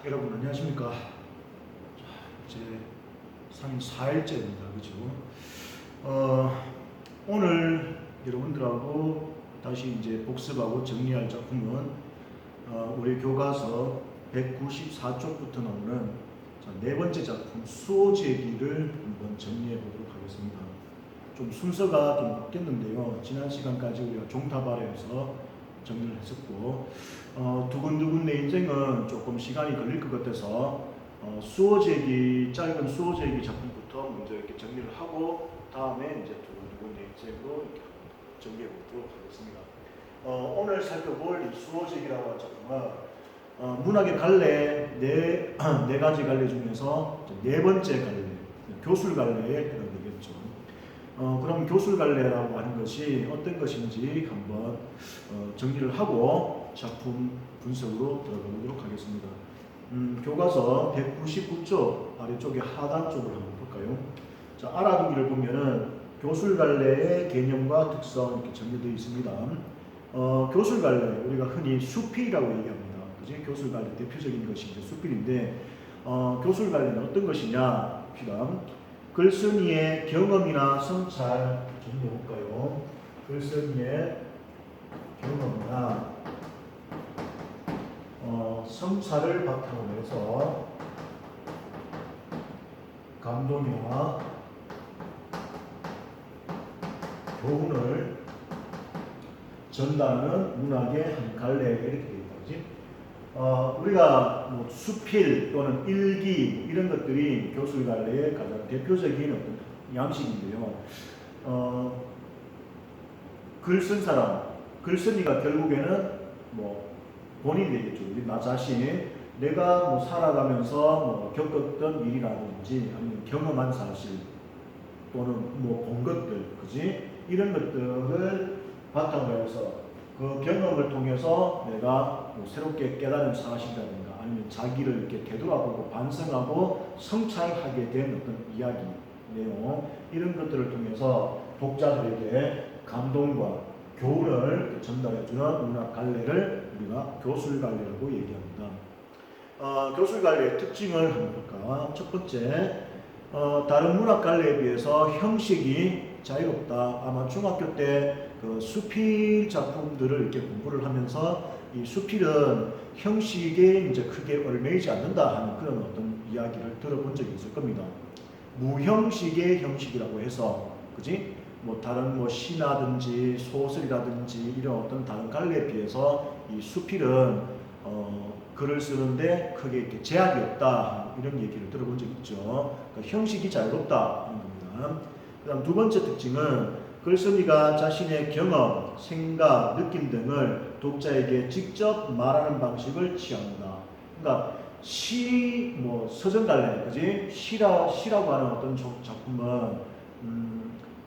여러분 안녕하십니까? 이제 4일째입니다. 그죠? 오늘 여러분들하고 다시 이제 복습하고 정리할 작품은 우리 교과서 194쪽부터 나오는 네 번째 작품 수호제기를 한번 정리해 보도록 하겠습니다. 좀 순서가 좀 바뀌었는데요. 지난 시간까지 우리가 종탑아래에서 정리를 했었고 두근두근 내 인생은 조금 시간이 걸릴 것 같아서 짧은 수호제기 작품부터 먼저 이렇게 정리를 하고 다음에 이제 두근두근 내 인생으로 이렇게 정리해 보도록 하겠습니다. 오늘 살펴볼 이 수호제기라고 하는 작품은 문학의 갈래 네 가지 갈래 중에서 네 번째 갈래, 교술 갈래에 해당되겠죠. 그럼 교술 갈래라고 하는 것이 어떤 것인지 한번 정리를 하고 작품 분석으로 들어가 보도록 하겠습니다. 교과서 199쪽 아래쪽에 하단 쪽을 한번 볼까요? 자, 알아두기를 보면은 교술 갈래의 개념과 특성 이렇게 정리되어 있습니다. 교술 갈래 우리가 흔히 수필이라고 얘기합니다. 그지? 교술 갈래 대표적인 것이 이제 수필인데 교술 갈래는 어떤 것이냐? 봅시다. 글쓴이의 경험이나 성찰 정리해볼까요? 글쓴이의 경험이나 성찰을 바탕으로 해서 감동이나 교훈을 전달하는 문학의 한 갈래 이렇게 되어 있다. 우리가 뭐 수필 또는 일기 이런 것들이 교술 갈래의 가장 대표적인 어떤 양식인데요. 글 쓴 사람, 글쓴이가 결국에는 뭐 본인이 되겠죠. 나 자신, 내가 뭐 살아가면서 뭐 겪었던 일이라든지 아니면 경험한 사실 또는 뭐 본 것들, 그지? 이런 것들을 바탕으로 해서 그 경험을 통해서 내가 뭐 새롭게 깨달은 사실이라든가 아니면 자기를 이렇게 되돌아보고 반성하고 성찰하게 된 어떤 이야기, 내용 이런 것들을 통해서 독자들에게 감동과 교훈을 전달해주는 문학 갈래를 우리가 교술 갈래라고 얘기합니다. 교술 갈래의 특징을 한번 볼까? 첫 번째, 다른 문학 갈래에 비해서 형식이 자유롭다. 아마 중학교 때 그 수필 작품들을 이렇게 공부를 하면서 이 수필은 형식에 이제 크게 얽매이지 않는다 하는 그런 어떤 이야기를 들어본 적이 있을 겁니다. 무형식의 형식이라고 해서, 그지? 뭐 다른 뭐 시나든지 소설이라든지 이런 어떤 다른 갈래에 비해서 이 수필은 글을 쓰는데 크게 이렇게 제약이 없다 이런 얘기를 들어본 적 있죠. 그러니까 형식이 자유롭다 하는 겁니다. 그다음 두 번째 특징은 글쓴이가 자신의 경험, 생각, 느낌 등을 독자에게 직접 말하는 방식을 취한다. 그러니까 뭐 서정 갈래, 그지? 시라고 하는 어떤 작품은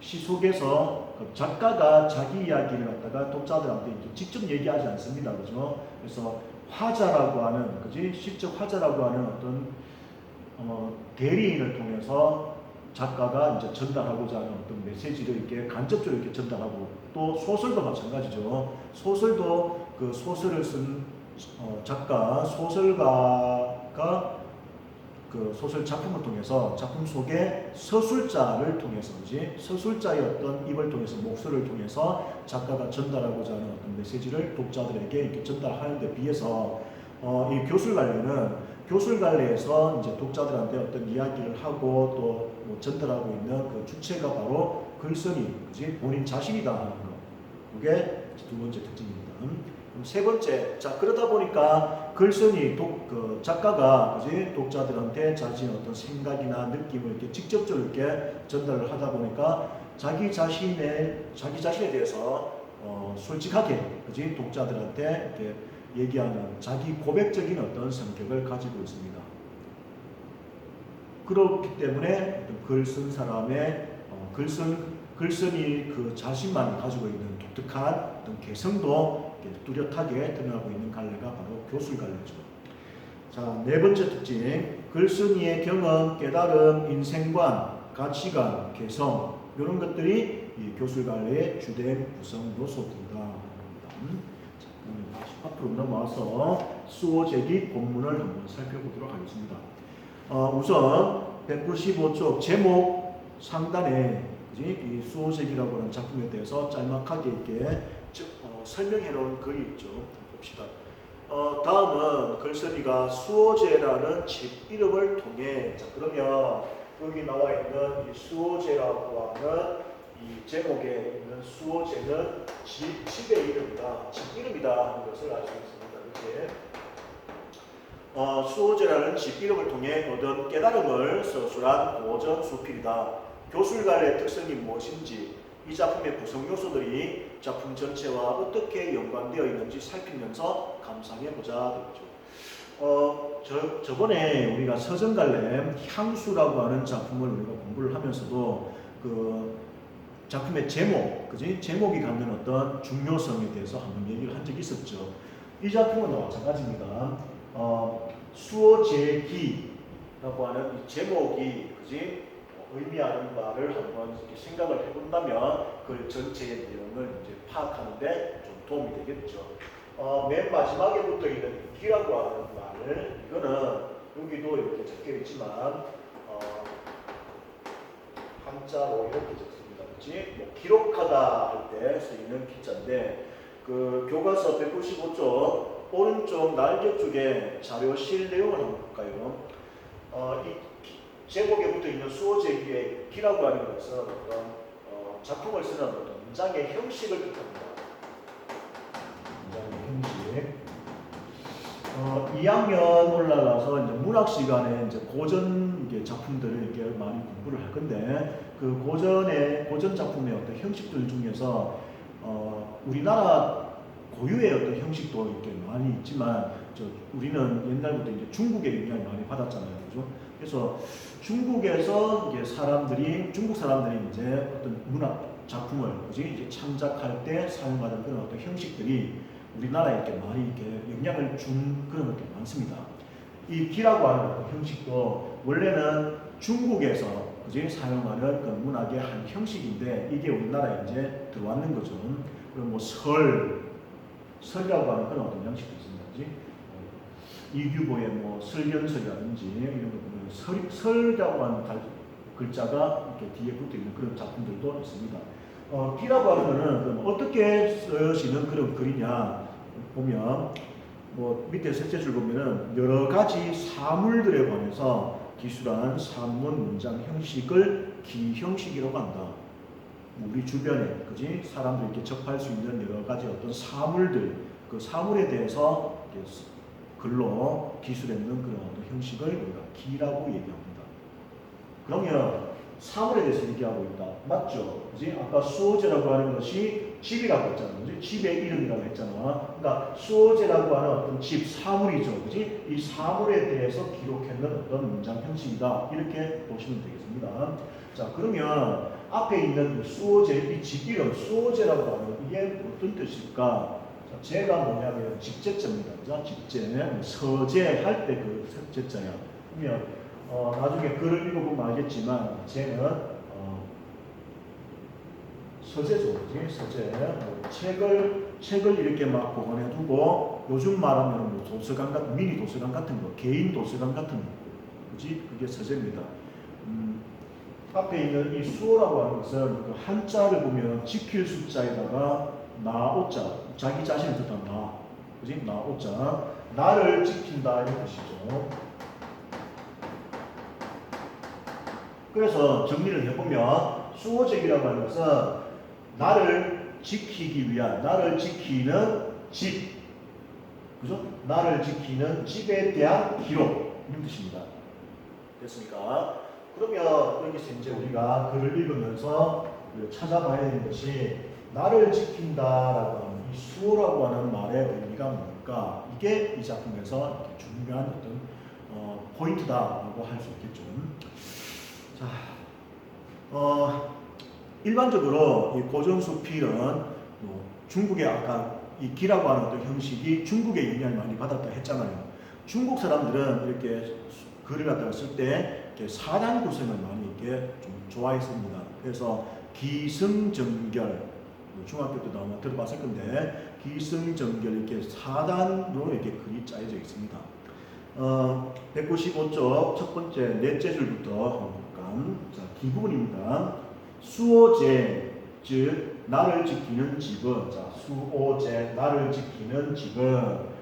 시 속에서 작가가 자기 이야기를 갖다가 독자들한테 직접 얘기하지 않습니다, 그죠? 그래서 화자라고 하는, 그지? 시적 화자라고 하는 어떤 대리인을 통해서 작가가 이제 전달하고자 하는 어떤 메시지를 이렇게 간접적으로 이렇게 전달하고, 또 소설도 마찬가지죠. 소설도 그 소설을 쓴 작가, 소설가가 그 소설 작품을 통해서 작품 속에 서술자를 통해서, 그지? 서술자의 어떤 입을 통해서, 목소리를 통해서 작가가 전달하고자 하는 어떤 메시지를 독자들에게 이렇게 전달하는 데 비해서 이 교술 갈래는 교술 갈래에서 이제 독자들한테 어떤 이야기를 하고 또 뭐 전달하고 있는 그 주체가 바로 글쓴이, 그지? 본인 자신이다 하는 거. 그게 두 번째 특징입니다. 세 번째, 자 그러다 보니까 글쓴이 그 작가가, 그지? 독자들한테 자신의 어떤 생각이나 느낌을 이렇게 직접적으로 이렇게 전달을 하다 보니까 자기 자신에 대해서 솔직하게, 그지? 독자들한테 이렇게 얘기하는 자기 고백적인 어떤 성격을 가지고 있습니다. 그렇기 때문에 글 쓴 사람의 글쓴이 그 자신만이 가지고 있는 독특한 어떤 개성도 뚜렷하게 드러나고 있는 갈래가 바로 교술 갈래죠. 자, 네 번째 특징, 글쓴이의 경험, 깨달음, 인생관, 가치관, 개성 이런 것들이 이 교술 갈래의 주된 구성 요소들이다. 앞으로 넘어와서 수호제기 본문을 한번 살펴보도록 하겠습니다. 우선 195쪽 제목 상단에 이 수호제기라고 하는 작품에 대해서 짤막하게 이렇게 설명해 놓은 글이 있죠. 봅시다. 다음은 글쓴이가 수호제라는 집 이름을 통해, 자, 그러면 여기 나와 있는 이 수호제라고 하는 이 제목에 있는 수호제는 집의 이름이다, 집 이름이다 하는 것을 알 수 있습니다. 이렇게 수호제라는 집 이름을 통해 얻은 깨달음을 서술한 고전 수필이다. 교술가의 특성이 무엇인지, 이 작품의 구성 요소들이 작품 전체와 어떻게 연관되어 있는지 살피면서 감상해보자 되겠죠. 저번에 우리가 서정갈래 향수라고 하는 작품을 우리가 공부를 하면서도 그 작품의 제목, 제목이 갖는 어떤 중요성에 대해서 한번 얘기를 한 적이 있었죠. 이 작품은 마찬가지입니다. 수호제기라고 하는 이 제목이, 의미하는 바를 한번 이렇게 생각을 해본다면 그 전체의 내용을 이제 파악하는데 좀 도움이 되겠죠. 맨 마지막에 붙어 있는 기라고 하는 말, 이거는 여기도 이렇게 적혀 있지만 한자로 이렇게 적습니다. 뭐 기록하다 할 때 쓰이는 기자인데, 그 교과서 195쪽 오른쪽 날개 쪽에 자료실 내용을 한번 볼까요? 이 제목에 붙어 있는 수호제기의 기라고 하는 것은 어떤 작품을 쓰는 어떤 문장의 형식을 뜻합니다. 문장의 형식. 2학년 올라가서 이제 문학 시간에 이제 고전 작품들을 이렇게 많이 공부를 할 건데, 그 고전 작품의 어떤 형식들 중에서 우리나라 고유의 어떤 형식도 이렇게 많이 있지만, 우리는 옛날부터 이제 중국의 영향을 많이 받았잖아요, 그죠? 그래서 중국에서 이제 중국 사람들이 이제 어떤 문학 작품을 이제 창작할 때 사용하는 그런 어떤 형식들이 우리나라에 이렇게 많이 이렇게 영향을 준 그런 것들이 많습니다. 이 기라고 하는 어떤 형식도 원래는 중국에서 사용하는 그 문학의 한 형식인데, 이게 우리나라에 이제 들어왔는 거죠. 그럼 뭐 설이라고 하는 그런 어떤 형식도 있습니다. 이규보의 뭐 설견설이라든지 이런 거 보면 설이라고 하는 글자가 이렇게 뒤에 붙어 있는 그런 작품들도 있습니다. 기라고 하는 거는 어떻게 쓰여지는 그런 글이냐 보면, 뭐 밑에 셋째 줄 보면은 여러 가지 사물들에 관해서 기술한 산문 문장 형식을 기형식이라고 한다. 우리 주변에 사람들이 이렇게 접할 수 있는 여러 가지 어떤 사물들, 그 사물에 대해서 글로 기술했는 그런 어떤 형식을 우리가 기라고 얘기합니다. 그러면 사물에 대해서 얘기하고 있다, 맞죠? 아까 수호제라고 하는 것이 집이라고 했잖아요. 집의 이름이라고 했잖아. 그러니까 수호제라고 하는 어떤 집, 사물이죠. 이 사물에 대해서 기록했는 어떤 문장 형식이다, 이렇게 보시면 되겠습니다. 자, 그러면 앞에 있는 이 수호제, 이 집 이름, 수호제라고 하는 이게 어떤 뜻일까? 제가 뭐냐면 직제자입니다. 그죠? 직제, 서제 할 때 그 석제자야. 그러면 나중에 글을 읽어보면 알겠지만, 쟤는 서재죠. 서재. 책을 이렇게 막 보관해두고, 요즘 말하면 뭐 도서관 같은, 미니 도서관 같은 거, 개인 도서관 같은 거, 그게 서재입니다. 앞에 있는 이 수호라고 하는 것은 그 한자를 보면 지킬 숫자에다가 나오자, 자기 자신을 뜻한 나, 나오자, 나를 지킨다 이런 뜻이죠. 그래서 정리를 해보면 수호제기라고 하는 것은 나를 지키기 위한, 나를 지키는 집, 그죠? 나를 지키는 집에 대한 기록, 이런 뜻입니다. 됐습니까? 그러면 여기서 이제 우리가 글을 읽으면서 찾아봐야 되는 것이, 나를 지킨다라고 하는 이 수호라고 하는 말의 의미가 뭘까? 이게 이 작품에서 중요한 어떤 포인트다라고 할 수 있겠죠. 자, 일반적으로 이 고전수필은 중국의 아까 이 기라고 하는 어떤 형식이 중국의 영향을 많이 받았다 했잖아요. 중국 사람들은 이렇게 글을 갖다가 쓸 때 사단 구성을 많이 이렇게 좀 좋아했습니다. 그래서 기승전결, 중학교 때도 아마 들어봤을 건데, 기승전결 이렇게 4단으로 이렇게 글이 짜여져 있습니다. 195쪽 첫 번째 넷째 줄부터 볼까? 자, 기부분입니다. 수호제, 즉 나를 지키는 직은, 자, 수호제 나를 지키는 직은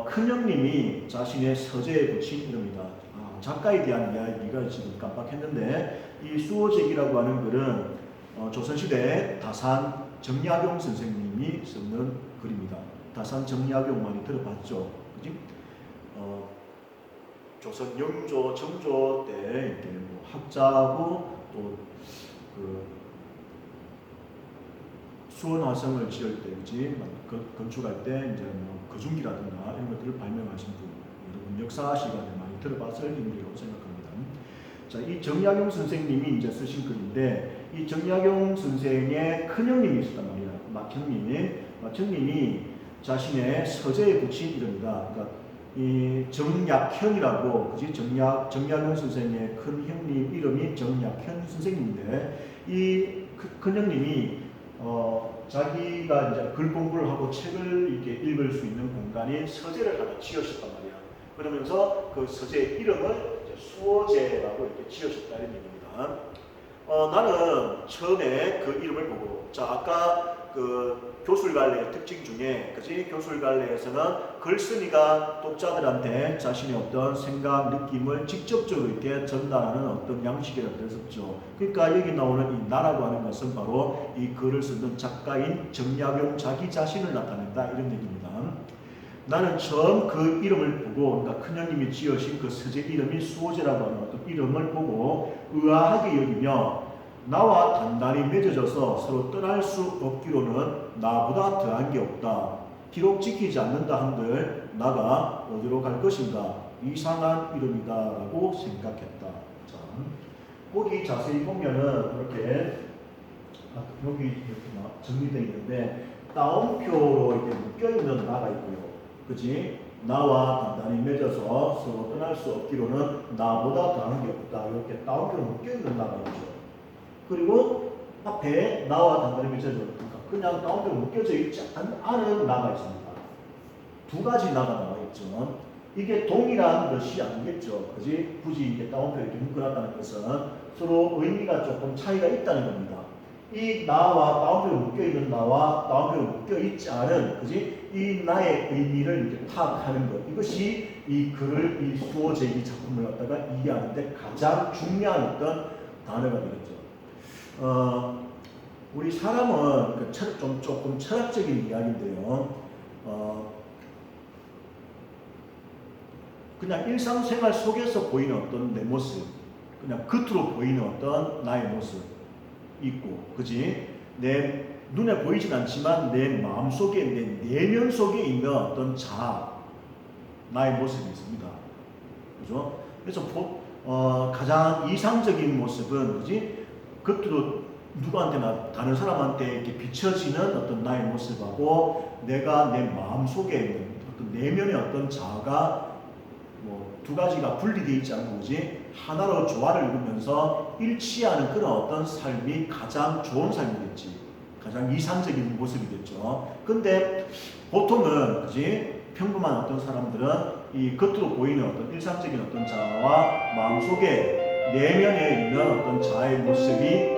큰형님이 자신의 서재에 붙인 이름이다. 작가에 대한 이야기가 지금 깜빡했는데, 이 수호제기라고 하는 글은 조선시대 다산 정약용 선생님이 쓰는 글입니다. 다산 정약용 많이 들어봤죠, 그지? 조선 영조, 정조 때 이렇게 뭐 학자고 또 그 수원화성을 지을 때, 그지? 건축할 때 이제 뭐 거중기라든가 이런 것들을 발명하신 분, 여러분 역사 시간에 많이 들어봤을 인물이라고 생각합니다. 자, 이 정약용 선생님이 이제 쓰신 글인데, 이 정약용 선생의 큰형님이 있었단 말이야. 맏형님이 자신의 서재에 붙인 이름이다. 그러니까 이 정약현이라고, 그지? 정약용 선생의 큰 형님 이름이 정약현 선생님인데, 이 큰형님이 자기가 이제 글 공부를 하고 책을 이렇게 읽을 수 있는 공간이 서재를 하나 지으셨단 말이야. 그러면서 그 서재의 이름을 수호제라고 이렇게 지으셨다는 얘기입니다. 나는 처음에 그 이름을 보고, 자, 아까 그 교술갈래의 특징 중에, 그지? 교술갈래에서는 글쓴이가 독자들한테 자신의 어떤 생각, 느낌을 직접적으로 이렇게 전달하는 어떤 양식이라고 그랬었죠. 그러니까 여기 나오는 이 나라고 하는 것은 바로 이 글을 쓰는 작가인 정약용 자기 자신을 나타낸다, 이런 얘기입니다. 나는 처음 그 이름을 보고, 그러니까 큰형님이 지으신 그 서재 이름이 수호제라고 하는 어떤 이름을 보고 의아하게 여기며, 나와 단단히 맺어져서 서로 떠날 수 없기로는 나보다 더한 게 없다. 비록 지키지 않는다 한들 나가 어디로 갈 것인가, 이상한 이름이다 라고 생각했다. 자, 거기 자세히 보면은 이렇게 여기 이렇게 정리되어 있는데, 따옴표로 이렇게 묶여있는 나가 있고요, 그치? 나와 단단히 맺어서 서로 떠날 수 없기로는 나보다 더한 게 없다. 이렇게 따옴표로 묶여있는 나가 있죠. 그리고 앞에 나와 단단히 맺어져, 그냥 따옴표로 묶여져 있지 않은 나가 있습니다. 두 가지 나가 나와 있죠. 이게 동일한 것이 아니겠죠, 그지? 굳이 이게 따옴표로 이렇게 묶어놨다는 것은 서로 의미가 조금 차이가 있다는 겁니다. 이 나와 따옴표로 묶여있는 나와 따옴표로 묶여있지 않은, 그지? 이 나의 의미를 이렇게 파악하는 것, 이것이 이 글을, 이 수호제기 작품을 갖다가 이해하는데 가장 중요한 어떤 단어가 되겠죠. 우리 사람은 조금 철학적인 이야기인데요. 그냥 일상생활 속에서 보이는 어떤 내 모습, 그냥 겉으로 보이는 어떤 나의 모습 있고, 그지? 내 눈에 보이진 않지만 내 마음 속에, 내 내면 속에 있는 어떤 나의 모습이 있습니다. 그죠? 그래서 가장 이상적인 모습은, 그지? 겉으로 누구한테나 다른 사람한테 이렇게 비춰지는 어떤 나의 모습하고, 내가 내 마음 속에 있는 어떤 내면의 어떤 자아가 두 가지가 분리되어 있지 않고, 그지? 하나로 조화를 이루면서 일치하는 그런 어떤 삶이 가장 좋은 삶이겠지. 가장 이상적인 모습이겠죠. 근데 보통은, 그지? 평범한 어떤 사람들은 이 겉으로 보이는 어떤 일상적인 어떤 자아와 마음속에 내면에 있는 어떤 자아의 모습이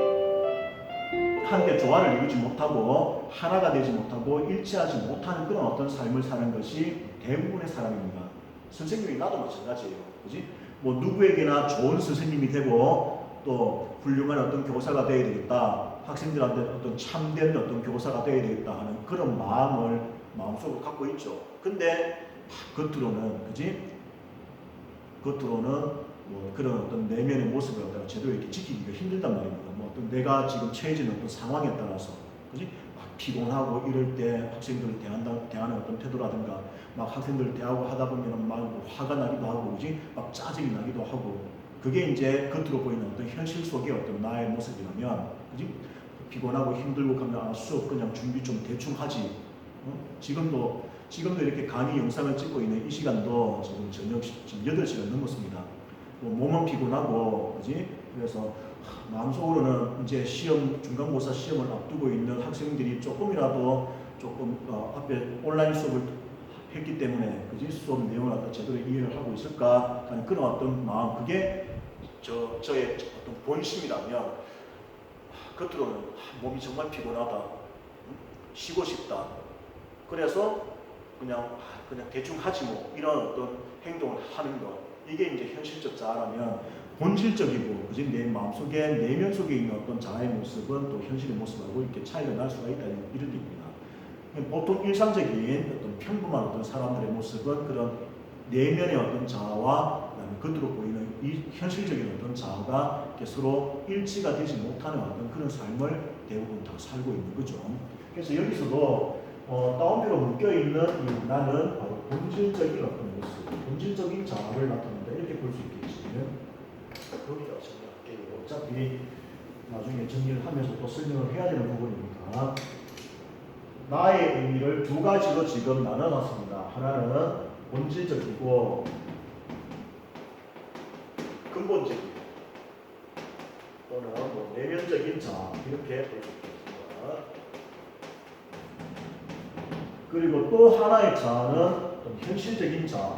함께 조화를 이루지 못하고 하나가 되지 못하고 일치하지 못하는 그런 어떤 삶을 사는 것이 대부분의 사람입니다. 선생님이 나도 마찬가지예요. 그지? 뭐 누구에게나 좋은 선생님이 되고 또 훌륭한 어떤 교사가 되어야 되겠다, 학생들한테 어떤 참된 어떤 교사가 되어야 되겠다 하는 그런 마음을 마음속으로 갖고 있죠. 근데 겉으로는, 그지? 겉으로는 뭐 그런 어떤 내면의 모습을 갖다가 제대로 이렇게 지키기가 힘들단 말입니다. 뭐 어떤 내가 지금 처해진 어떤 상황에 따라서, 그지? 막 피곤하고 이럴 때 학생들을 대하는 어떤 태도라든가, 막 학생들을 대하고 하다 보면 막 화가 나기도 하고, 그지? 막 짜증이 나기도 하고, 그게 이제 겉으로 보이는 어떤 현실 속의 어떤 나의 모습이라면, 그지? 피곤하고 힘들고 하면 수업 그냥 준비 좀 대충 하지. 지금도 이렇게 강의 영상을 찍고 있는 이 시간도 지금 저녁 지금 8시간 넘었습니다. 몸은 피곤하고, 그지? 그래서 마음속으로는 이제 중간고사 시험을 앞두고 있는 학생들이 조금이라도 조금 앞에 온라인 수업을 했기 때문에 그지 수업 내용을 갖다 제대로 이해를 하고 있을까 하는 그런 어떤 마음, 그게 저의 어떤 본심이라면 겉으로는 몸이 정말 피곤하다, 쉬고 싶다, 그래서 그냥 대충 하지 뭐 이런 어떤 행동을 하는 것, 이게 이제 현실적 자아라면 본질적이고 그지 내 마음속에 내면 속에 있는 어떤 자아의 모습은 또 현실의 모습하고 이렇게 차이가 날 수가 있다는 이런 얘기입니다. 보통 일상적인 어떤 평범한 어떤 사람들의 모습은 그런 내면의 어떤 자아와 그다음에 겉으로 보이는 이 현실적인 어떤 자아가 이렇게 서로 일치가 되지 못하는 어떤 그런 삶을 대부분 다 살고 있는 거죠. 그래서 여기서도 다운표로 묶여있는 이 나는 바로 본질적인 어떤 모습, 본질적인 자아를 나타낸다, 이렇게 볼 수 있겠지. 여기다 정리할게요. 어차피 나중에 정리를 하면서 또 설명을 해야 되는 부분이니까. 나의 의미를 두 가지로 지금 나눠놨습니다. 하나는 본질적이고 근본적인 또는 뭐 내면적인 자아, 이렇게 볼 수 있겠습니다. 그리고 또 하나의 자아는 현실적인 자아,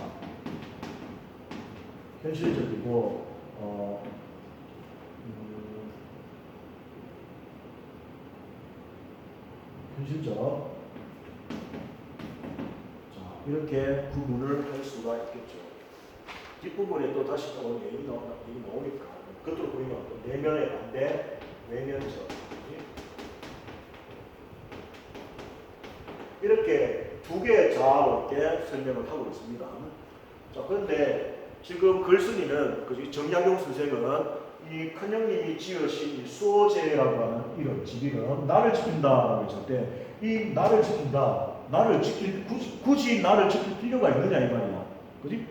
현실적이고 현실적, 자 이렇게 구분을 할 수가 있겠죠. 뒷부분에 또 다시 또 얘기 나오니까 겉으로 보이는 어떤 내면의 반대, 외면적, 이렇게 두 개의 자아로 이렇게 설명을 하고 있습니다. 자, 그런데 지금 글쓴이는, 정약용 선생은 이 큰형님이 지으신 이 수호제라고 하는 이런 지비는 나를 지킨다라고 했을 때, 이 나를 지킨다, 나를 지킬, 굳이 나를 지킬 필요가 있느냐 이 말이야. 그지?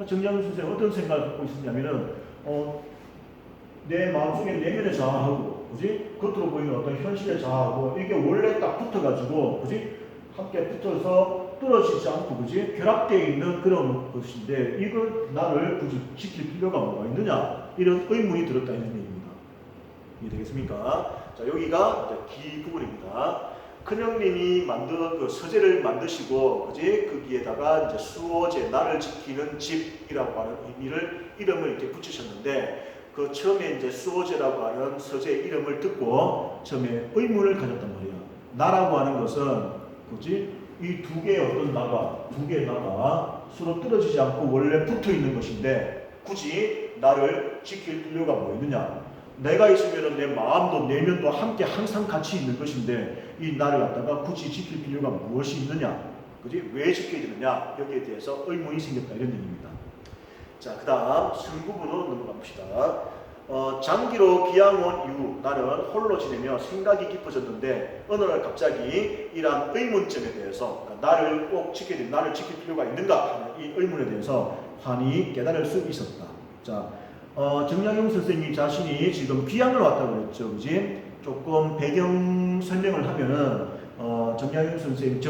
정약용 선생은 어떤 생각을 갖고 있었냐면은, 내 마음속에 내면의 자아하고, 그지? 겉으로 보이는 어떤 현실의 자아하고, 이게 원래 딱 붙어가지고, 그지? 함께 붙어서 떨어지지 않고, 그지? 결합되어 있는 그런 것인데, 이걸 나를 굳이 지킬 필요가 뭐가 있느냐? 이런 의문이 들었다, 이런 얘기입니다. 이해되겠습니까? 자, 여기가 기 부분입니다. 큰형님이 만든 그 서재를 만드시고, 그지? 거기에다가 이제 수호제, 나를 지키는 집이라고 하는 이름을 이렇게 붙이셨는데, 그 처음에 이제 수호제라고 하는 서재의 이름을 듣고 처음에 의문을 가졌단 말이야. 나라고 하는 것은, 그지? 이 두 개의 어떤 두 개의 나가 서로 떨어지지 않고 원래 붙어 있는 것인데, 굳이 나를 지킬 필요가 뭐 있느냐? 내가 있으면 내 마음도 내면도 함께 항상 같이 있는 것인데, 이 나를 갖다가 굳이 지킬 필요가 무엇이 있느냐? 그지? 왜 지켜야 되느냐? 여기에 대해서 의문이 생겼다, 이런 얘기입니다. 자, 그 다음 승부분으로 넘어가 봅시다. 장기로 기양온 이후 나는 홀로 지내며 생각이 깊어졌는데, 어느 날 갑자기 이러한 의문점에 대해서, 그러니까 나를 꼭 지켜야 돼, 나를 지킬 필요가 있는가 하는 이 의문에 대해서 환히 깨달을 수 있었다. 자, 정약용 선생님 자신이 지금 귀향을 왔다고 그랬죠, 그지? 조금 배경 설명을 하면은 정약용 선생님,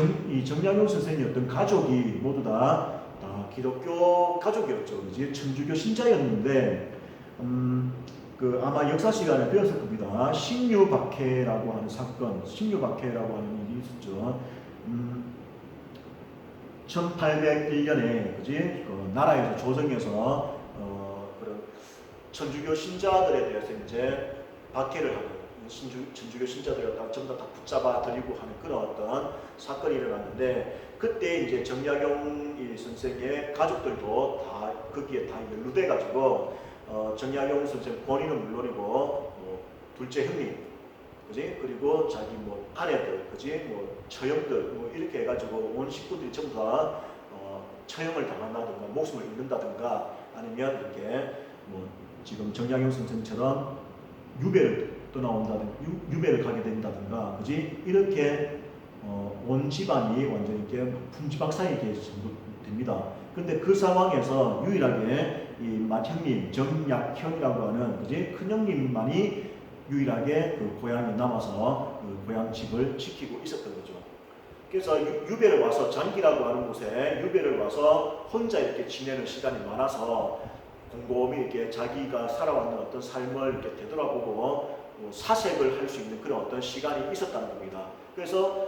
정약용 선생님 어떤 가족이 모두 다 기독교 가족이었죠, 그지? 천주교 신자였는데, 아마 역사 시간에 배웠을 겁니다. 신유박해라고 하는 사건, 신유박해라고 하는 일이 있었죠. 1801년에, 그지? 나라에서 조정에서 그런 천주교 신자들에 대해서 이제 박해를 하는, 천주교 신자들을 전부 다 붙잡아 들이고 하는 그런 어떤 사건이 일어났는데, 그때 이제 정약용 선생의 가족들도 다 거기에 다 연루돼 가지고, 정약용 선생 본인은 물론이고 둘째 형님, 그지? 그리고 자기 아내들, 그지? 처형들 이렇게 해가지고 온 식구들이 전부 다 처형을 당한다든가 목숨을 잃는다든가, 아니면 이렇게 지금 정약용 선생처럼 유배를 떠나온다든가 유배를 가게 된다든가, 그지? 이렇게 온 집안이 완전히 이렇게 풍지박산이 됩니다. 근데 그 상황에서 유일하게 이 맏형님 정약형이라고 하는, 그지? 큰형님만이 유일하게 그 고향에 남아서 그 고향 집을 지키고 있었던 거죠. 그래서 유배를 와서, 장기라고 하는 곳에 유배를 와서 혼자 이렇게 지내는 시간이 많아서 곰곰이 이렇게 자기가 살아왔는 어떤 삶을 이렇게 되돌아보고 사색을 할 수 있는 그런 어떤 시간이 있었다는 겁니다. 그래서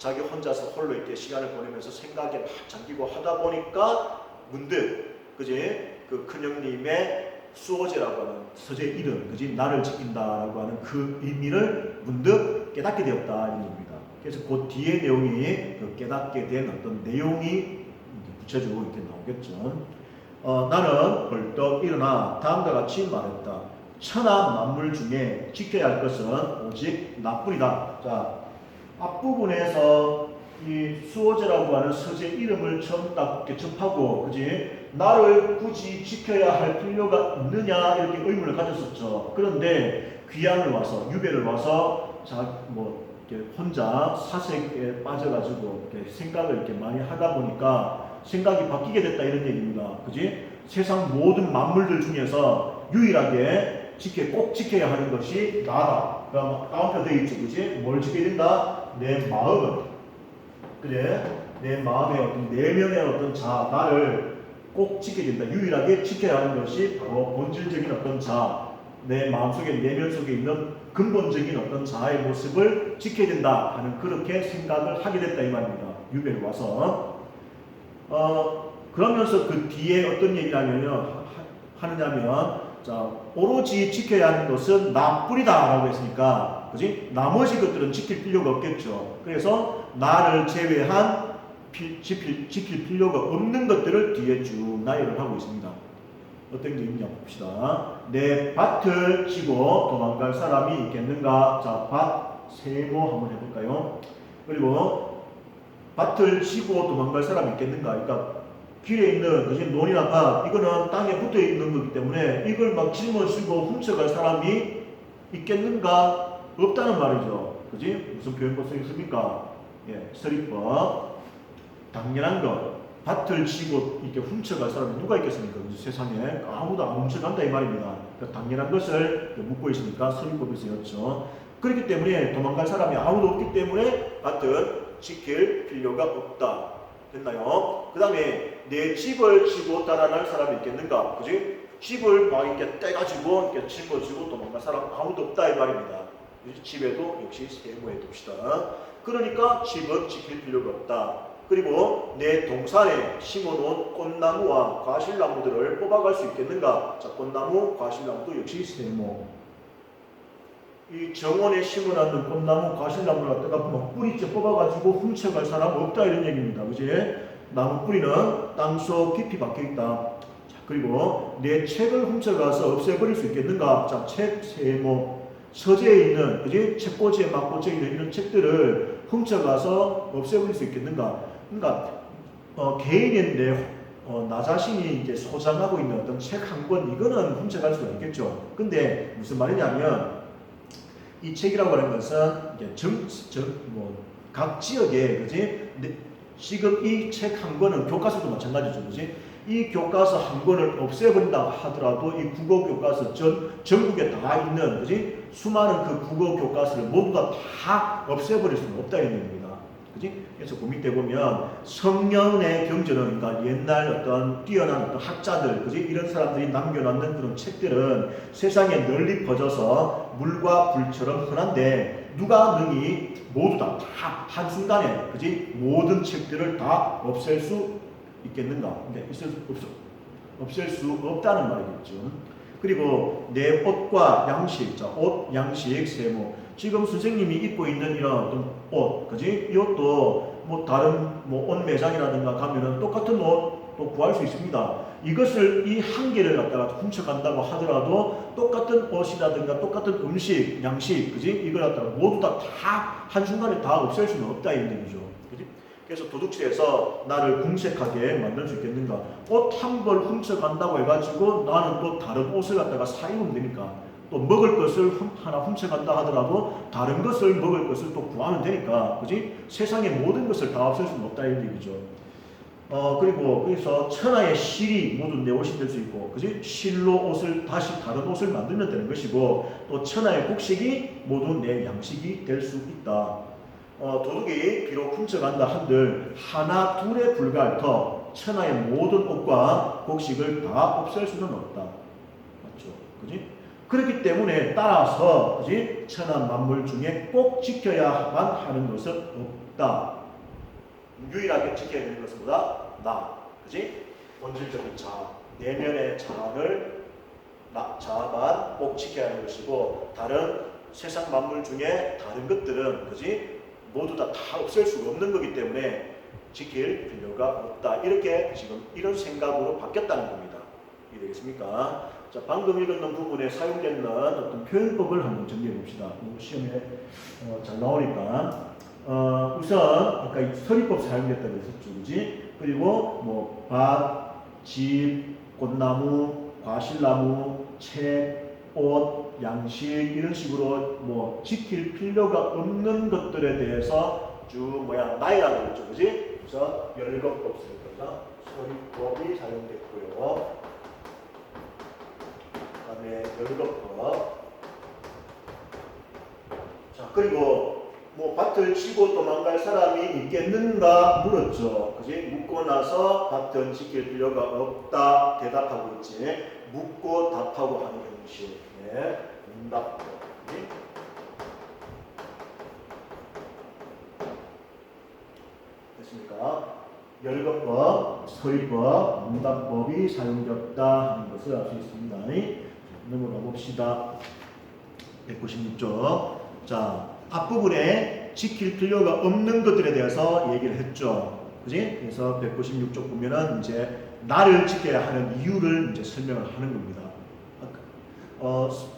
자기 혼자서 홀로 이렇게 시간을 보내면서 생각에 막 잠기고 하다 보니까 문득 그지 그 큰형님의 수호제라고 하는 서재 이름 그지 나를 지킨다라고 하는 그 의미를 문득 깨닫게 되었다 이런 겁니다. 그래서 그 뒤에 내용이 그 깨닫게 된 어떤 내용이 구체적으로 이렇게 나오겠죠. 나는 벌떡 일어나 다음과 같이 말했다. 천하 만물 중에 지켜야 할 것은 오직 나뿐이다. 자, 앞부분에서 이 수호제라고 하는 서재 이름을 처음 딱 접하고, 그지? 나를 굳이 지켜야 할 필요가 있느냐 이렇게 의문을 가졌었죠. 그런데 귀향을 와서 유배를 와서 이렇게 혼자 사색에 빠져가지고 이렇게 생각을 이렇게 많이 하다 보니까 생각이 바뀌게 됐다 이런 얘기입니다. 그지? 세상 모든 만물들 중에서 유일하게 꼭 지켜야 하는 것이 나다. 그러니까 다운표 되어 있죠, 그지? 뭘 지켜야 된다? 내 마음을. 그래, 내 마음의 어떤 내면의 어떤 나를 꼭 지켜야 된다. 유일하게 지켜야 하는 것이 바로 본질적인 어떤 내 마음속에 내면 속에 있는 근본적인 어떤 자아의 모습을 지켜야 된다 하는 그렇게 생각을 하게 됐다 이 말입니다. 유배를 와서 그러면서 그 뒤에 어떤 얘기를 하느냐면 자, 오로지 지켜야 하는 것은 나뿐이다 라고 했으니까, 그지? 나머지 것들은 지킬 필요가 없겠죠. 그래서 나를 제외한 지킬 필요가 없는 것들을 뒤에 쭉 나열을 하고 있습니다. 어떤 게 있냐 봅시다. 내 밭을 치고 도망갈 사람이 있겠는가? 자, 밭 세모 한번 해볼까요? 그리고 밭을 치고 도망갈 사람이 있겠는가? 그러니까 길에 있는 그지 논이나 밭 이거는 땅에 붙어 있는 거기 때문에 이걸 막 짊어지고 훔쳐갈 사람이 있겠는가? 없다는 말이죠. 그지? 무슨 표현법 쓰겠습니까? 예, 서리법. 당연한 것. 밭을 치고 이렇게 훔쳐갈 사람이 누가 있겠습니까? 세상에 아무도 안 훔쳐간다 이 말입니다. 그러니까 당연한 것을 묻고 있으니까 서리법에서였죠. 그렇기 때문에 도망갈 사람이 아무도 없기 때문에 밭을 지킬 필요가 없다. 됐나요? 그 다음에 내 집을 치고 달아날 사람이 있겠는가? 그지? 집을 막 이렇게 떼가지고 이렇게 짊어지고 도망갈 사람 아무도 없다 이 말입니다. 집에도 역시 세모해 둡시다. 그러니까 집은 지킬 필요가 없다. 그리고 내 동산에 심어놓은 꽃나무와 과실나무들을 뽑아갈 수 있겠는가? 자, 꽃나무, 과실나무도 역시 세모. 이 정원에 심어놨는 꽃나무, 과실나무를 갖다가 막 뿌리째 뽑아가지고 훔쳐갈 사람 없다 이런 얘기입니다. 그지? 나무 뿌리는 땅속 깊이 박혀있다. 자, 그리고 내 책을 훔쳐가서 없애버릴 수 있겠는가? 자, 책 세모. 서재에 있는, 그지? 책꽂이에 막 꽂혀있는 이런 책들을 훔쳐가서 없애버릴 수 있겠는가? 그러니까, 개인인데, 나 자신이 이제 소장하고 있는 어떤 책 한 권, 이거는 훔쳐갈 수가 있겠죠. 근데 무슨 말이냐면, 이 책이라고 하는 것은 각 지역에 그지 지금 이 책 한 권은 교과서도 마찬가지죠, 그지? 이 교과서 한 권을 없애버린다고 하더라도 이 국어 교과서 전국에 다 있는 그지 수많은 그 국어 교과서를 모두 다 없애버릴 수는 없다 이런 얘기입니다. 그지? 그래서 그 밑에 보면 성년의 경전은 그러니까 옛날 어떤 뛰어난 어떤 학자들, 그지? 이런 사람들이 남겨놨는 그런 책들은 세상에 널리 퍼져서 물과 불처럼 흔한데 누가 능히 모두 다 한순간에, 그지? 모든 책들을 다 없앨 수 있겠는가? 근데 없앨 수 없다는 말이겠죠. 그리고 내 옷과 양식, 자, 옷, 양식, 세모. 지금 선생님이 입고 있는 이런 어떤 옷, 그지? 이 옷도 다른 옷 매장이라든가 가면은 똑같은 옷 또 구할 수 있습니다. 이것을 이 한 개를 갖다가 훔쳐간다고 하더라도 똑같은 옷이라든가 똑같은 음식, 양식, 그지? 이걸 갖다가 모두 다 한순간에 다 없앨 수는 없다 이런 얘기죠. 그지? 그래서 도둑질해서 나를 궁색하게 만들 수 있겠는가? 옷 한 벌 훔쳐간다고 해가지고 나는 또 다른 옷을 갖다가 사 입으면 되니까. 또 먹을 것을 하나 훔쳐간다 하더라도 다른 것을 먹을 것을 또 구하면 되니까, 그지? 세상의 모든 것을 다 없앨 수는 없다 이런 얘기죠. 그리고 그래서 천하의 실이 모두 내 옷이 될 수 있고, 그지? 실로 다시 다른 옷을 만들면 되는 것이고, 또 천하의 곡식이 모두 내 양식이 될 수 있다. 도둑이 비록 훔쳐간다 한들 하나 둘에 불과할 터 천하의 모든 옷과 곡식을 다 없앨 수는 없다. 맞죠? 그지? 그렇기 때문에 따라서, 그지? 천하 만물 중에 꼭 지켜야만 하는 것은 없다. 없다. 유일하게 지켜야 되는 것은 뭐다? 나. 그지? 본질적인 자아. 내면의 자아를 자아만 꼭 지켜야 하는 것이고 다른 세상 만물 중에 다른 것들은 그지? 모두 다 없앨 수가 없는 거기 때문에 지킬 필요가 없다. 이렇게 지금 이런 생각으로 바뀌었다는 겁니다. 이해되겠습니까? 자, 방금 읽었는 부분에 사용되는 어떤 표현법을 한번 정리해 봅시다. 시험에 잘 나오니까 우선 아까 서리법 사용됐다고 했었죠, 그지? 그리고 뭐 밭, 집, 꽃나무, 과실나무, 책, 옷, 양식 이런 식으로 뭐 지킬 필요가 없는 것들에 대해서 쭉 나이라고 했죠, 그지? 우선 열거법 사용됩니다. 서리법이 사용됐고요. 그다음에 열거법. 자, 그리고 뭐 밭을 치고 도망갈 사람이 있겠는가 물었죠. 그지? 묻고 나서 밭은 지킬 필요가 없다 대답하고 있지. 묻고 답하고 하는 형식. 네. 응답법. 됐습니까? 열거법, 서리법, 응답법이 사용되었다 하는 것을 알 수 있습니다. 넘어가 봅시다. 196쪽. 자, 앞부분에 지킬 필요가 없는 것들에 대해서 얘기를 했죠. 그지? 그래서 196쪽 보면은 이제 나를 지켜야 하는 이유를 이제 설명을 하는 겁니다.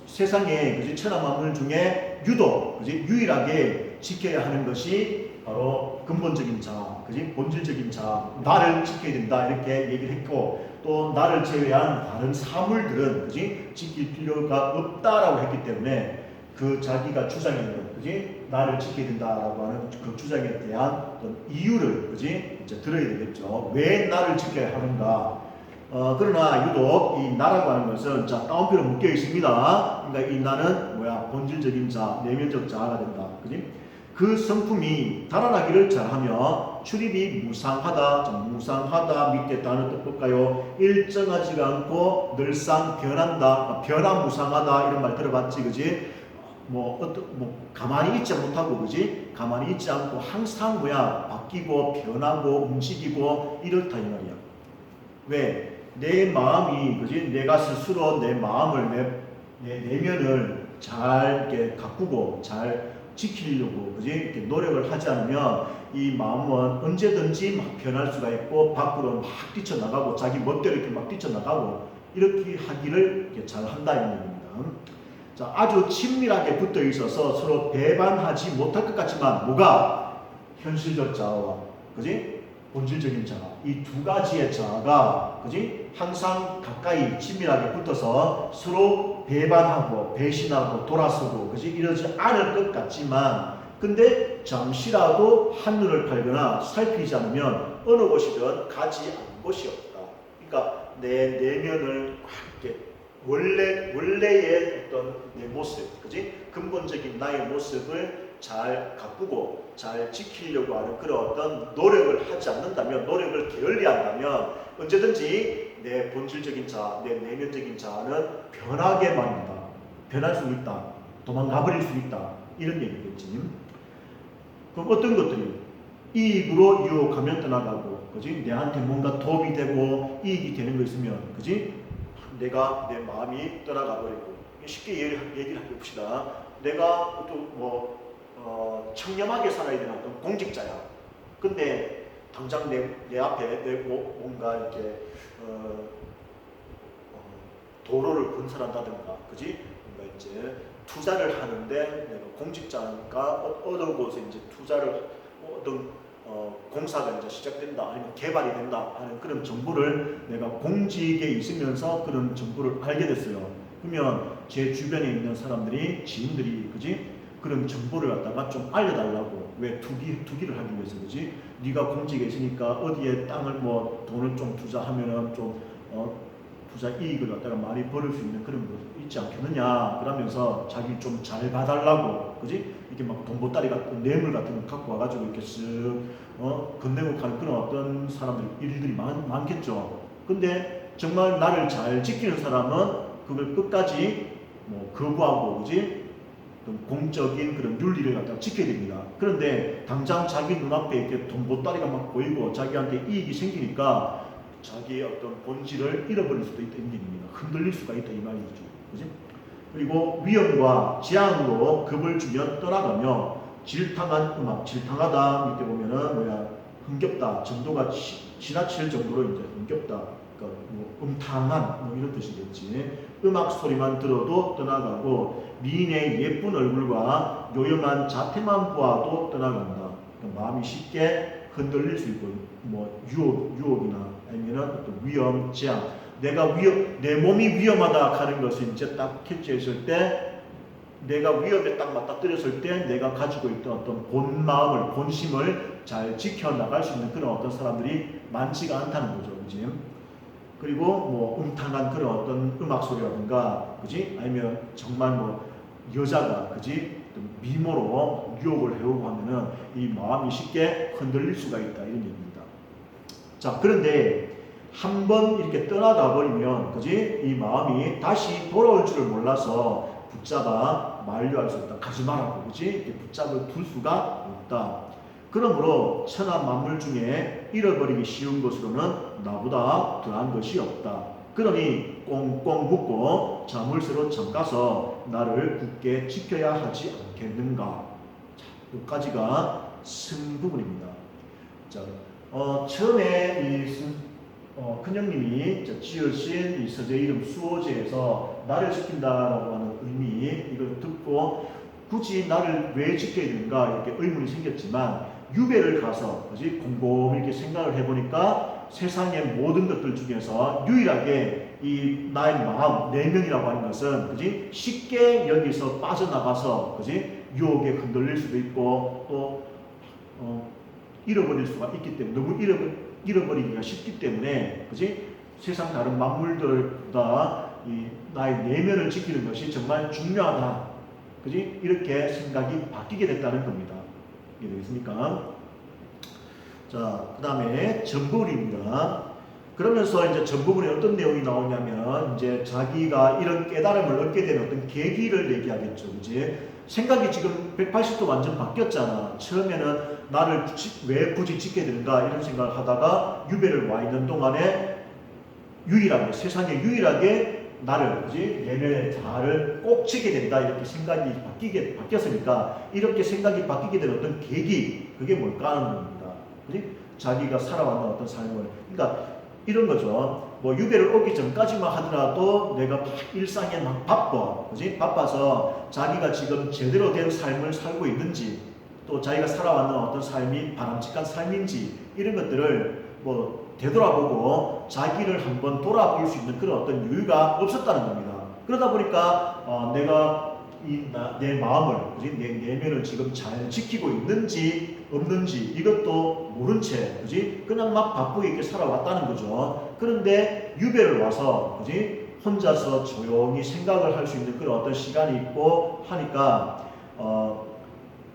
세상에 그지? 천하 만물 중에 유독 그지? 유일하게 지켜야 하는 것이 바로 근본적인 자, 그지? 본질적인 자, 나를 지켜야 된다 이렇게 얘기를 했고 또 나를 제외한 다른 사물들은 그지? 지킬 필요가 없다라고 했기 때문에 그 자기가 주장하는 그지? 나를 지켜야 된다라고 하는 그 주장에 대한 어떤 이유를 그지? 이제 들어야 되겠죠. 왜 나를 지켜야 하는가? 그러나 유독 이 나라고 하는 것은 자 따옴표로 묶여 있습니다. 그러니까 이 나는 본질적인 자, 내면적 자아가 된다. 그지? 그 성품이 달아나기를 잘하며 출입이 무상하다. 무상하다 밑에 단어 뜻볼까요? 일정하지가 않고 늘상 변한다. 변화무상하다 이런 말 들어봤지, 그지? 가만히 있지 못하고, 그지? 가만히 있지 않고 항상 바뀌고 변하고 움직이고 이렇다 이 말이야. 왜? 내 마음이, 그지? 내가 스스로 내 마음을 내 내면을 잘 이렇게 가꾸고 잘 지키려고, 그지? 이렇게 노력을 하지 않으면 이 마음은 언제든지 막 변할 수가 있고 밖으로 막 뛰쳐나가고 자기 멋대로 이렇게 막 뛰쳐나가고 이렇게 하기를 이렇게 잘 한다 이런 얘기입니다. 자, 아주 친밀하게 붙어 있어서 서로 배반하지 못할 것 같지만 뭐가? 현실적 자아와, 그지? 본질적인 자아. 이 두 가지의 자아가, 그지? 항상 가까이 친밀하게 붙어서 서로 배반하고 배신하고 돌아서고, 그지? 이러지 않을 것 같지만 근데 잠시라도 한눈을 팔거나 살피지 않으면 어느 곳이든 가지 않은 곳이 없다. 그러니까 내 내면을 이렇게 원래의 어떤 내 모습, 그지? 근본적인 나의 모습을 잘 가꾸고 잘 지키려고 하는 그런 어떤 노력을 하지 않는다면, 노력을 게을리한다면 언제든지 내 본질적인 자아, 내 내면적인 자아는 변하게 만든다. 변할 수 있다. 도망가 버릴 수 있다. 이런 얘기겠지. 그럼 어떤 것들이 이익으로 유혹하면 떠나가고, 그지? 내한테 뭔가 도움이 되고 이익이 되는 거 있으면, 그지? 내가 내 마음이 떠나가 버리고, 쉽게 얘기를 해봅시다. 내가 또 청렴하게 살아야 되는 어떤 공직자야. 근데 당장 내 앞에 뭔가 이렇게 도로를 건설한다든가, 그지? 뭔가 이제 투자를 하는데 내가 공직자니까 어느 곳에 이제 투자를 어떤 공사가 이제 시작된다, 아니면 개발이 된다 하는 그런 정보를 내가 공직에 있으면서 그런 정보를 알게 됐어요. 그러면 제 주변에 있는 사람들이, 지인들이, 그지? 그런 정보를 갖다가 좀 알려달라고. 왜? 투기를 하기 위해서, 그지? 네가 공직에 있으니까 어디에 땅을 돈을 좀 투자하면은 좀 투자 이익을 갖다가 많이 벌을 수 있는 그런 거 있지 않겠느냐 그러면서 자기 좀 잘 봐달라고, 그지? 이렇게 막 돈보따리 같은 뇌물 같은 거 갖고 와가지고 이렇게 쓱 건네고 가는 그런 어떤 일들이 많겠죠. 근데 정말 나를 잘 지키는 사람은 그걸 끝까지 거부하고, 그지? 어떤 공적인 그런 윤리를 갖다가 지켜야 됩니다. 그런데 당장 자기 눈앞에 이렇게 돈 보따리가 막 보이고 자기한테 이익이 생기니까 자기의 어떤 본질을 잃어버릴 수도 있다는 얘기입니다. 흔들릴 수가 있다 이 말이죠. 그지? 그리고 위험과 재앙으로 겁을 주면 떠나가며 질탕한 음악, 질탕하다 밑에 보면은 뭐야 흥겹다 정도가 지나칠 정도로 이제 흥겹다, 그러니까 뭐 음탕한 뭐 이런 뜻이겠지. 음악 소리만 들어도 떠나가고 미인의 예쁜 얼굴과 요염한 자태만 보아도 떠나간다. 그러니까 마음이 쉽게 흔들릴 수 있고 뭐 유혹이나 아니면은 어떤 위험, 재앙. 내 몸이 위험하다 하는 것을 이제 딱 캐치했을 때, 내가 위험에 딱 맞닥뜨렸을 때 내가 가지고 있던 어떤 본 마음을, 본심을 잘 지켜나갈 수 있는 그런 어떤 사람들이 많지가 않다는 거죠. 그지? 그리고 뭐 음탕한 그런 어떤 음악 소리라든가, 그지? 아니면 정말 뭐 여자가, 그지? 미모로 유혹을 해오고 하면은 이 마음이 쉽게 흔들릴 수가 있다. 이런 얘기입니다. 자, 그런데 한번 이렇게 떠나가 버리면, 그지? 이 마음이 다시 돌아올 줄을 몰라서 붙잡아 만류할 수 있다. 가지 말라고, 그지? 이렇게 붙잡을 둘 수가 없다. 그러므로 천하 만물 중에 잃어버리기 쉬운 것으로는 나보다 더한 것이 없다. 그러니 꽁꽁 묶고 자물쇠로 잠가서 나를 굳게 지켜야 하지 않겠는가. 자, 여기까지가 승부분입니다. 자, 처음에 큰형님이 지으신 이 서재 이름 수호제에서 나를 지킨다라고 하는 의미, 이걸 듣고 굳이 나를 왜 지켜야 되는가 이렇게 의문이 생겼지만, 유배를 가서 그지 곰곰이 이렇게 생각을 해보니까 세상의 모든 것들 중에서 유일하게 이 나의 마음, 내면이라고 하는 것은 그지 쉽게 여기서 빠져나가서 그지 유혹에 흔들릴 수도 있고 또 잃어버릴 수가 있기 때문에, 너무 잃어버리기가 쉽기 때문에, 그지? 세상 다른 만물들보다 이 나의 내면을 지키는 것이 정말 중요하다. 그지? 이렇게 생각이 바뀌게 됐다는 겁니다. 이해되겠습니까? 자, 그 다음에 전부분입니다. 그러면서 이제 전부분에 어떤 내용이 나오냐면, 이제 자기가 이런 깨달음을 얻게 되는 어떤 계기를 얘기하겠죠. 그지? 생각이 지금 180도 완전 바뀌었잖아. 처음에는 나를 왜 굳이 지켜야 되는가 이런 생각을 하다가 유배를 와 있는 동안에 유일하게, 세상에 유일하게 나를, 그지? 내면의 자아를 꼭 지켜야 된다 이렇게 생각이 바뀌었으니까, 이렇게 생각이 바뀌게 된 어떤 계기, 그게 뭘까 하는 겁니다. 그지? 자기가 살아왔는 어떤 삶을, 그러니까 이런 거죠. 뭐 유배를 오기 전까지만 하더라도 내가 막 일상에 막 바빠, 그지? 바빠서 자기가 지금 제대로 된 삶을 살고 있는지, 또 자기가 살아왔는 어떤 삶이 바람직한 삶인지, 이런 것들을 뭐 되돌아보고 자기를 한번 돌아볼 수 있는 그런 어떤 여유가 없었다는 겁니다. 그러다 보니까 내가 내 마음을, 그지? 내 내면을 지금 잘 지키고 있는지 없는지 이것도 모른 채, 그지? 그냥 막 바쁘게 이렇게 살아왔다는 거죠. 그런데 유배를 와서, 그지? 혼자서 조용히 생각을 할 수 있는 그런 어떤 시간이 있고 하니까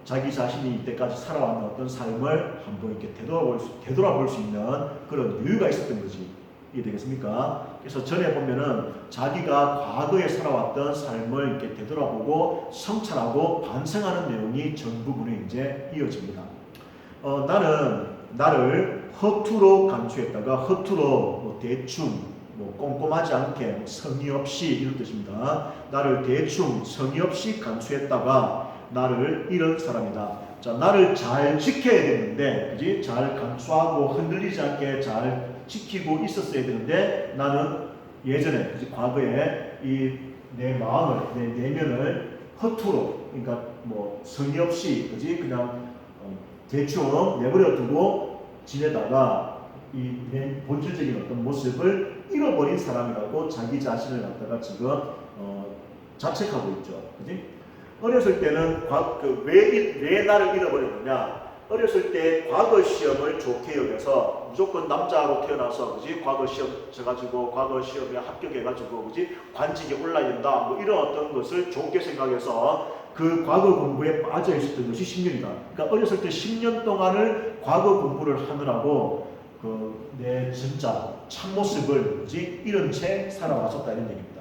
자기 자신이 이때까지 살아왔는 어떤 삶을 한번 이렇게 되돌아볼 수 있는 그런 여유가 있었던 거지. 이해되겠습니까? 그래서 전에 보면은 자기가 과거에 살아왔던 삶을 이렇게 되돌아보고 성찰하고 반성하는 내용이 전부분에 이제 이어집니다. 나는 나를 허투루 감추했다가, 허투루 뭐 대충 뭐 꼼꼼하지 않게 성의 없이 이런 뜻입니다. 나를 대충 성의 없이 감추했다가 나를 잃은 사람이다. 자, 나를 잘 지켜야 되는데, 그지? 잘 감수하고 흔들리지 않게 잘 지키고 있었어야 되는데, 나는 예전에, 그지? 과거에 내 마음을, 내 내면을 허투루, 그러니까 뭐 성의 없이, 그지? 그냥 대충 내버려 두고 지내다가 내 본질적인 어떤 모습을 잃어버린 사람이라고 자기 자신을 갖다가 지금 자책하고 있죠. 그지? 어렸을 때는 왜 나를 잃어버렸느냐? 어렸을 때 과거 시험을 좋게 여겨서 무조건 남자로 태어나서, 그지? 과거 시험 쳐가지고 과거 시험에 합격해가지고, 그지? 관직에 올라야 된다. 뭐 이런 어떤 것을 좋게 생각해서 그 과거 공부에 빠져 있었던 것이 10년이다. 그러니까 어렸을 때 10년 동안을 과거 공부를 하느라고 내 진짜 참모습을, 그지? 잃은 채 살아왔었다 이런 얘기입니다.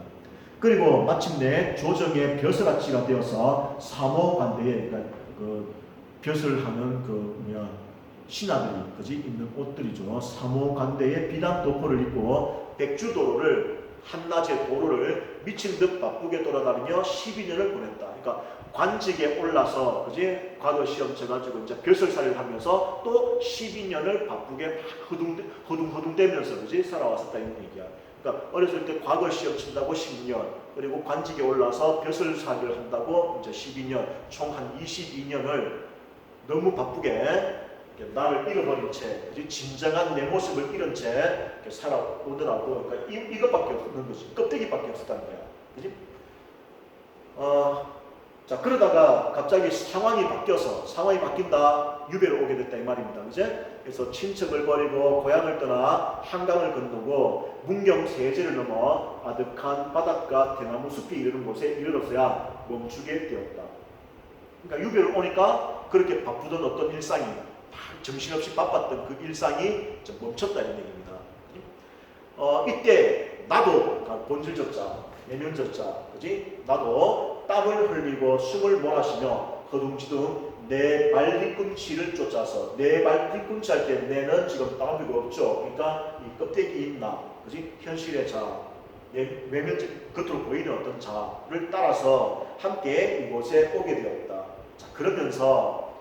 그리고 마침내 조정의 벼슬아치가 되어서 사모관대에, 그러니까 그 벼슬 하는 그 신하들이 그지 입는 옷들이죠. 사모관대에 비단 도포를 입고 백주도로를 한낮의 도로를 미친 듯 바쁘게 돌아다니며 12년을 보냈다. 그러니까 관직에 올라서 그지 과거 시험 쳐가지고 이제 벼슬살이를 하면서 또 12년을 바쁘게 허둥허둥대면서 그지 살아왔었다 이런 얘기야. 그러니까 어렸을 때 과거 시험 친다고 10년, 그리고 관직에 올라서 벼슬살이를 한다고 이제 12년, 총 한 22년을 너무 바쁘게 나를 잃어버린 채, 진정한 내 모습을 잃은 채 살아오더라고. 그러니까 이것밖에 없는 거지. 껍데기밖에 없었다는 거야. 그지? 자, 그러다가 갑자기 상황이 바뀐다. 유배로 오게 됐다 이 말입니다. 그제? 그래서 친척을 버리고 고향을 떠나 한강을 건너고 문경 세제를 넘어 아득한 바닷가 대나무 숲이 이르는 곳에 이르러서야 멈추게 되었다. 그러니까 유배를 오니까 그렇게 바쁘던 어떤 일상이, 정신없이 바빴던 그 일상이 좀 멈췄다 이런 얘기입니다. 이때 나도 본질적자, 내면적자, 그지? 나도 땀을 흘리고 숨을 몰아쉬며 허둥지둥 내 발 뒤꿈치를 쫓아서, 내 발 뒤꿈치 할 때 내는 지금 땀 흘리고 없죠. 그러니까 이 껍데기인 나, 그지? 현실의 자, 외면적 겉으로 보이는 어떤 자를 따라서 함께 이곳에 오게 되었다. 자, 그러면서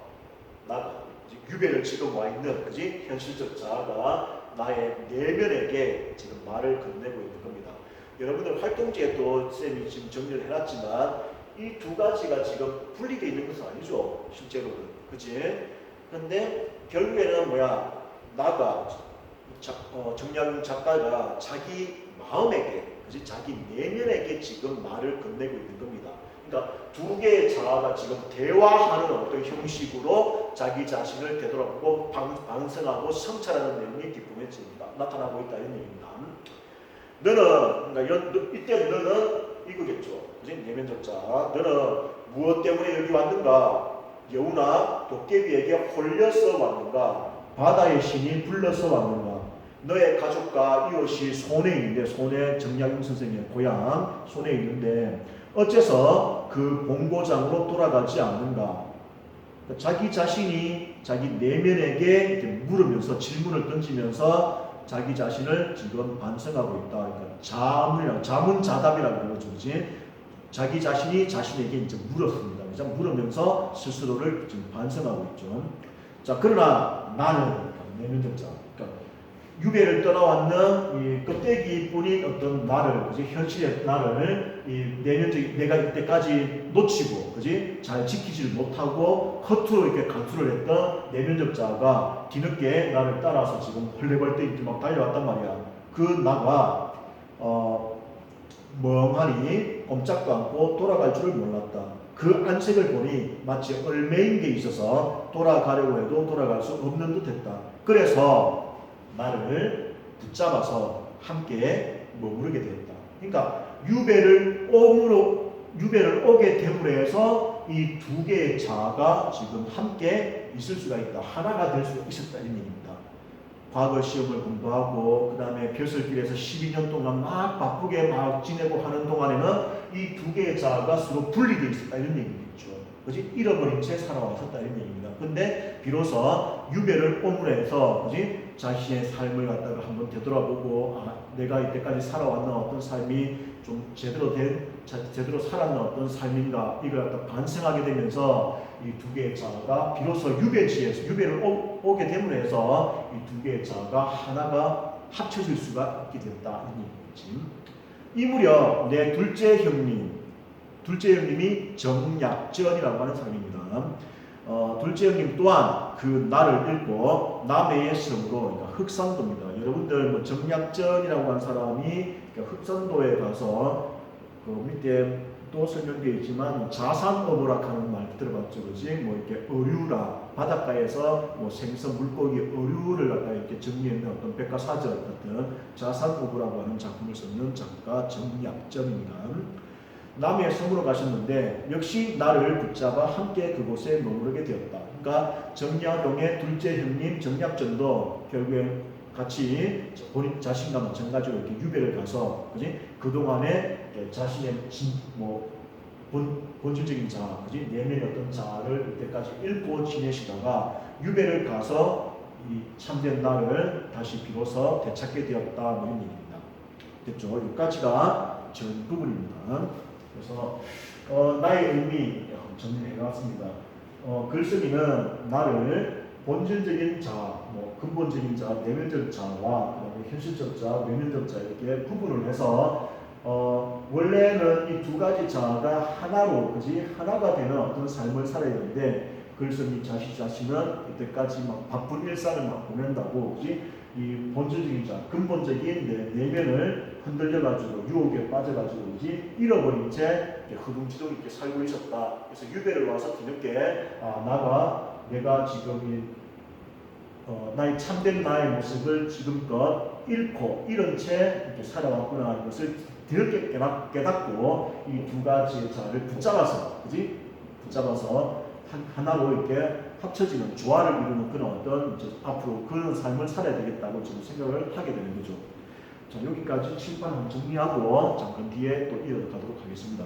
나가 유배를 지금 와 있는 그지 현실적 자아가 나의 내면에게 지금 말을 건네고 있는 겁니다. 여러분들 활동지에 또 쌤이 지금 정리를 해놨지만 이 두 가지가 지금 분리되어 있는 것은 아니죠. 실제로는. 그지? 근데 결국에는 뭐야? 나가 정량 작가가 자기 마음에게, 그지? 자기 내면에게 지금 말을 건네고 있는 겁니다. 그러니까 두 개의 자아가 지금 대화하는 어떤 형식으로 자기 자신을 되돌아보고 반성하고 성찰하는 내용이 뒷부분에 나타나고 있다 이런 얘기입니다. 너는, 그러니까 이때 너는 이거겠죠. 그지? 내면적 자. 너는 무엇 때문에 여기 왔는가? 여우나 도깨비에게 홀려서 왔는가? 바다의 신이 불러서 왔는가? 너의 가족과 이웃이 손에 있는데, 손에 정약용 선생님의 고향 손에 있는데 어째서 그 본고장으로 돌아가지 않는가? 자기 자신이 자기 내면에게 이렇게 물으면서 질문을 던지면서 자기 자신을 지금 반성하고 있다. 그러니까 자문자답이라고 그러죠, 그렇지? 자기 자신이 자신에게 이제 물었습니다. 그죠? 물으면서 스스로를 지금 반성하고 있죠. 자, 그러나 나는 내면적 자, 그러니까 유배를 떠나왔는 이 껍데기뿐인 어떤 나를, 그지? 현실의 나를 이 내면적 내가 이때까지 놓치고, 그지? 잘 지키지를 못하고 허투루 이렇게 간수를 했던 내면적 자가 뒤늦게 나를 따라서 지금 헐레벌떡 이렇게 막 달려왔단 말이야. 그 나가 멍하니 꼼짝도 않고 돌아갈 줄을 몰랐다. 그 안색을 보니 마치 얼매인 게 있어서 돌아가려고 해도 돌아갈 수 없는 듯했다. 그래서 나를 붙잡아서 함께 머무르게 되었다. 그러니까 유배를 오게 됨으로 해서 이 두 개의 자아가 지금 함께 있을 수가 있다. 하나가 될 수 있었다 이런 얘기입니다. 과거 시험을 공부하고 그 다음에 벼슬길에서 12년 동안 막 바쁘게 막 지내고 하는 동안에는 이 두 개의 자아가 서로 분리되어 있었다 이런 얘기겠죠. 그지? 잃어버린 채 살아왔었다 이런 얘기입니다. 근데 비로소 유배를 오므로 해서, 그지? 자신의 삶을 갖다가 한번 되돌아보고, 내가 이때까지 살아왔는 어떤 삶이 좀 제대로 살았는 어떤 삶인가, 이걸 갖다 반성하게 되면서 이 두 개의 자아가 비로소 유배를 오게 됨으로 해서 이 두 개의 자아가 하나가 합쳐질 수가 있게 됐다 이런 얘기지. 이 무렵 내 둘째 형님이 정약전이라고 하는 사람입니다. 둘째 형님 또한 그 나를 읽고 남해의 섬으로, 그러니까 흑산도입니다. 여러분들 뭐 정약전이라고 하는 사람이 그러니까 흑산도에 가서 그 밑에 또 설명되어 있지만 자산어부라 하는 말 들어봤죠, 그지? 뭐 이렇게 어류라 바닷가에서 뭐 생선, 물고기, 어류를 갖다 이렇게 정리했는 어떤 백과사전 같은 자산어부라고 하는 작품을 썼는 작가 정약전입니다. 남의 섬으로 가셨는데 역시 나를 붙잡아 함께 그곳에 머무르게 되었다. 그러니까 정약용의 둘째 형님 정약전도 결국에 같이 본인 자신과 마찬가지로 이렇게 유배를 가서, 그지? 그 동안에 자신의 본질적인 자, 그지? 내면의 어떤 자아를 이때까지 읽고 지내시다가 유배를 가서 이 참된 나를 다시 비로소 되찾게 되었다, 이런 얘기입니다. 됐죠? 여기까지가 전 부분입니다. 그래서 나의 의미 정리해놨습니다. 글쓰기는 나를 본질적인 자, 근본적인 자, 내면적 자와 그다음에 현실적 자, 외면적 자 이렇게 구분을 해서 원래는 이 두 가지 자가 하나로, 그지? 하나가 되는 어떤 삶을 살아야 되는데 글쓰기 자신은 이때까지 막 바쁜 일상을 막 보낸다고, 그지? 이 본질적인 자, 근본적인 내면을 흔들려가지고 유혹에 빠져가지고, 그지? 잃어버린 채 허둥지둥 이렇게 살고 있었다. 그래서 유배를 와서 뒤늦게 내가 지금 나의 참된 나의 모습을 지금껏 잃고 잃은 채 이렇게 살아왔구나 하는 것을 뒤늦게 깨닫고 이 두 가지의 자를 붙잡아서, 그지? 붙잡아서 하나로 이렇게 합쳐지는 조화를 이루는 그런 어떤 앞으로 그런 삶을 살아야 되겠다고 지금 생각을 하게 되는 거죠. 자, 여기까지 칠판 정리하고 잠깐 뒤에 또 이어가도록 하겠습니다.